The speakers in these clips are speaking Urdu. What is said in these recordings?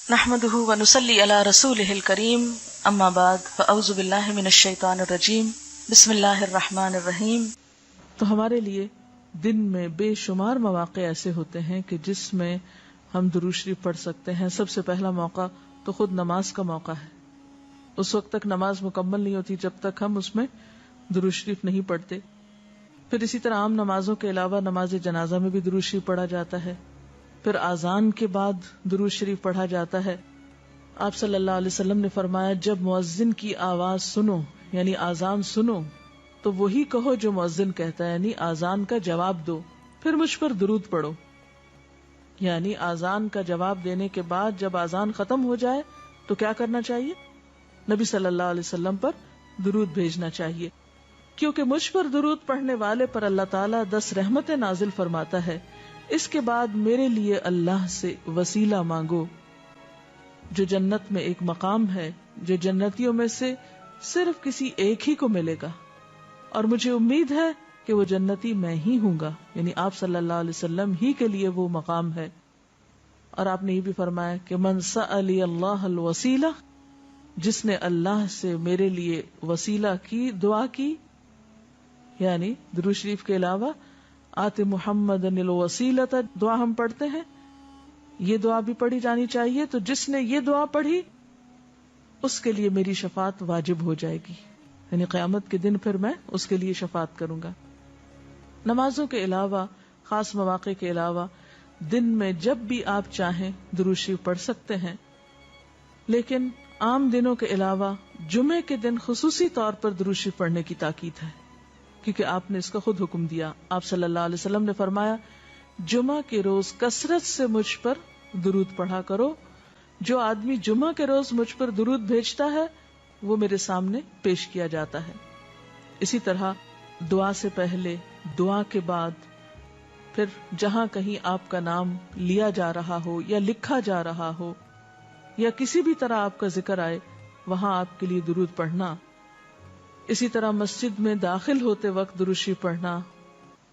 نحمده ونصلي على رسوله الكريم اما بعد فاعوذ بالله من الشیطان الرجیم بسم اللہ الرحمن الرحیم۔ تو ہمارے لیے دن میں بے شمار مواقع ایسے ہوتے ہیں کہ جس میں ہم درود شریف پڑھ سکتے ہیں۔ سب سے پہلا موقع تو خود نماز کا موقع ہے۔ اس وقت تک نماز مکمل نہیں ہوتی جب تک ہم اس میں درود شریف نہیں پڑھتے۔ پھر اسی طرح عام نمازوں کے علاوہ نماز جنازہ میں بھی درود شریف پڑھا جاتا ہے۔ پھر اذان کے بعد درود شریف پڑھا جاتا ہے۔ آپ صلی اللہ علیہ وسلم نے فرمایا، جب مؤذن کی آواز سنو یعنی اذان سنو تو وہی کہو جو مؤذن کہتا ہے، یعنی اذان کا جواب دو، پھر مجھ پر درود پڑھو۔ یعنی اذان کا جواب دینے کے بعد جب اذان ختم ہو جائے تو کیا کرنا چاہیے؟ نبی صلی اللہ علیہ وسلم پر درود بھیجنا چاہیے، کیونکہ مجھ پر درود پڑھنے والے پر اللہ تعالیٰ 10 رحمتیں نازل فرماتا ہے۔ اس کے بعد میرے لیے اللہ سے وسیلہ مانگو، جو جنت میں ایک مقام ہے جو جنتیوں میں سے صرف کسی ایک ہی کو ملے گا، اور مجھے امید ہے کہ وہ جنتی میں ہی ہوں گا، یعنی آپ صلی اللہ علیہ وسلم ہی کے لیے وہ مقام ہے۔ اور آپ نے یہ بھی فرمایا کہ من سألی اللہ الوسیلہ، جس نے اللہ سے میرے لیے وسیلہ کی دعا کی، یعنی درود شریف کے علاوہ آت محمد الوسیلۃ دعا ہم پڑھتے ہیں، یہ دعا بھی پڑھی جانی چاہیے۔ تو جس نے یہ دعا پڑھی اس کے لیے میری شفاعت واجب ہو جائے گی، یعنی قیامت کے دن پھر میں اس کے لیے شفاعت کروں گا۔ نمازوں کے علاوہ، خاص مواقع کے علاوہ دن میں جب بھی آپ چاہیں درود شریف پڑھ سکتے ہیں، لیکن عام دنوں کے علاوہ جمعے کے دن خصوصی طور پر درود شریف پڑھنے کی تاکید ہے، کیونکہ آپ نے اس کا خود حکم دیا۔ آپ صلی اللہ علیہ وسلم نے فرمایا، جمعہ کے روز کثرت سے مجھ پر درود پڑھا کرو، جو آدمی جمعہ کے روز مجھ پر درود بھیجتا ہے وہ میرے سامنے پیش کیا جاتا ہے۔ اسی طرح دعا سے پہلے، دعا کے بعد، پھر جہاں کہیں آپ کا نام لیا جا رہا ہو یا لکھا جا رہا ہو یا کسی بھی طرح آپ کا ذکر آئے، وہاں آپ کے لیے درود پڑھنا۔ اسی طرح مسجد میں داخل ہوتے وقت درود شریف پڑھنا،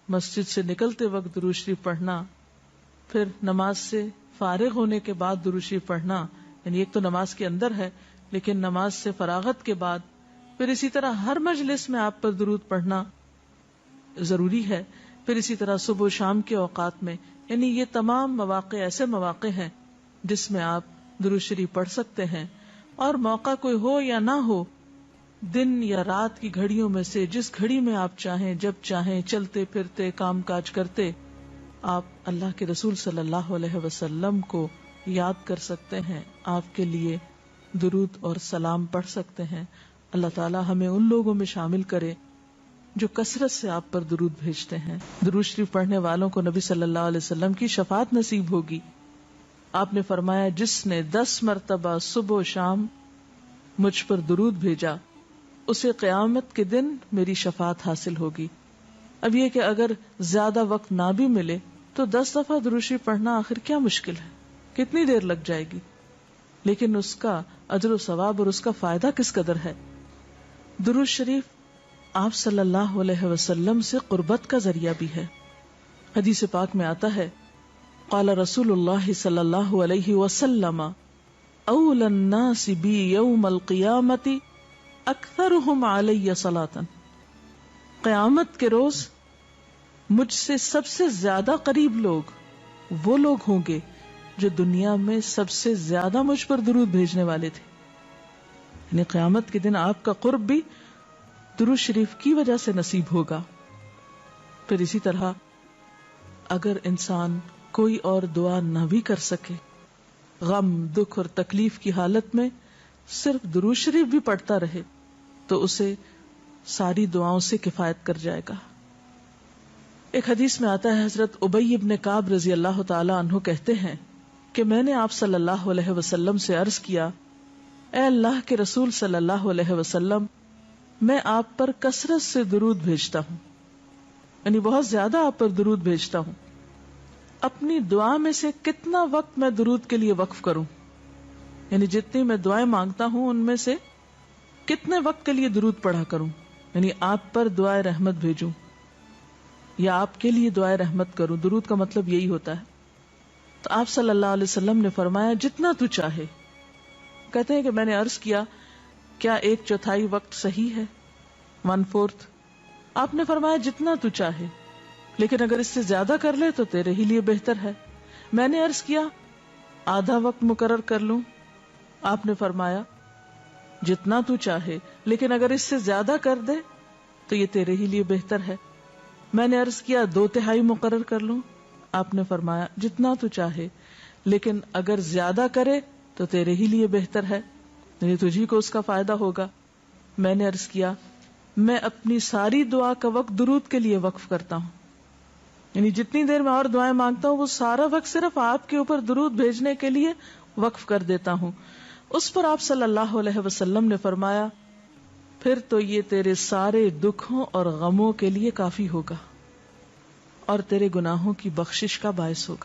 مسجد سے نکلتے وقت درود شریف پڑھنا، پھر نماز سے فارغ ہونے کے بعد درود شریف پڑھنا، یعنی ایک تو نماز کے اندر ہے لیکن نماز سے فراغت کے بعد، پھر اسی طرح ہر مجلس میں آپ پر درود پڑھنا ضروری ہے۔ پھر اسی طرح صبح و شام کے اوقات میں، یعنی یہ تمام مواقع ایسے مواقع ہیں جس میں آپ درود شریف پڑھ سکتے ہیں۔ اور موقع کوئی ہو یا نہ ہو، دن یا رات کی گھڑیوں میں سے جس گھڑی میں آپ چاہیں، جب چاہیں، چلتے پھرتے کام کاج کرتے، آپ اللہ کے رسول صلی اللہ علیہ وسلم کو یاد کر سکتے ہیں، آپ کے لیے درود اور سلام پڑھ سکتے ہیں۔ اللہ تعالی ہمیں ان لوگوں میں شامل کرے جو کثرت سے آپ پر درود بھیجتے ہیں۔ درود شریف پڑھنے والوں کو نبی صلی اللہ علیہ وسلم کی شفاعت نصیب ہوگی۔ آپ نے فرمایا، جس نے 10 مرتبہ صبح و شام مجھ پر درود بھیجا اسے قیامت کے دن میری شفاعت حاصل ہوگی۔ اب یہ کہ اگر زیادہ وقت نہ بھی ملے تو 10 دفعہ درود شریف پڑھنا آخر کیا مشکل ہے، کتنی دیر لگ جائے گی، لیکن اس کا اجر و ثواب اور اس کا فائدہ کس قدر ہے۔ درود شریف آپ صلی اللہ علیہ وسلم سے قربت کا ذریعہ بھی ہے۔ حدیث پاک میں آتا ہے، قال رسول اللہ صلی اللہ علیہ وسلم، اول الناس بی یوم القیامت اکثرہم علی صلاۃ، قیامت کے روز مجھ سے سب سے زیادہ قریب لوگ وہ لوگ ہوں گے جو دنیا میں سب سے زیادہ مجھ پر درود بھیجنے والے تھے۔ یعنی قیامت کے دن آپ کا قرب بھی درود شریف کی وجہ سے نصیب ہوگا۔ پھر اسی طرح اگر انسان کوئی اور دعا نہ بھی کر سکے، غم، دکھ اور تکلیف کی حالت میں صرف درود شریف بھی پڑھتا رہے تو اسے ساری دعاؤں سے کفایت کر جائے گا۔ ایک حدیث میں آتا ہے، حضرت ابی بن کعب رضی اللہ تعالی عنہ کہتے ہیں کہ میں نے آپ صلی اللہ علیہ وسلم سے عرض کیا، اے اللہ کے رسول صلی اللہ علیہ وسلم، میں آپ پر کثرت سے درود بھیجتا ہوں، یعنی بہت زیادہ آپ پر درود بھیجتا ہوں، اپنی دعا میں سے کتنا وقت میں درود کے لیے وقف کروں، یعنی جتنی میں دعائیں مانگتا ہوں ان میں سے کتنے وقت کے لیے درود پڑھا کروں، یعنی آپ پر دعائے رحمت بھیجوں یا آپ کے لیے دعائے رحمت کروں۔ درود کا مطلب یہی ہوتا ہے۔ تو آپ صلی اللہ علیہ وسلم نے فرمایا جتنا تو چاہے. کہتے ہیں کہ میں نے عرض کیا کیا 1/4 وقت صحیح ہے؟ 1/4. آپ نے فرمایا جتنا تو چاہے، لیکن اگر اس سے زیادہ کر لے تو تیرے ہی لیے بہتر ہے. میں نے عرض کیا آدھا وقت مقرر کر لوں؟ آپ نے فرمایا جتنا تو چاہے، لیکن اگر اس سے زیادہ کر دے تو یہ تیرے ہی لیے بہتر ہے. میں نے عرض کیا 2/3 مقرر کر لوں؟ آپ نے فرمایا جتنا تو چاہے، لیکن اگر زیادہ کرے تو تیرے ہی لیے بہتر ہے، یعنی تجھی کو اس کا فائدہ ہوگا. میں نے عرض کیا میں اپنی ساری دعا کا وقت درود کے لیے وقف کرتا ہوں، یعنی جتنی دیر میں اور دعائیں مانگتا ہوں وہ سارا وقت صرف آپ کے اوپر درود بھیجنے کے لیے وقف کر دیتا ہوں. اس پر آپ صلی اللہ علیہ وسلم نے فرمایا پھر تو یہ تیرے سارے دکھوں اور غموں کے لیے کافی ہوگا اور تیرے گناہوں کی بخشش کا باعث ہوگا.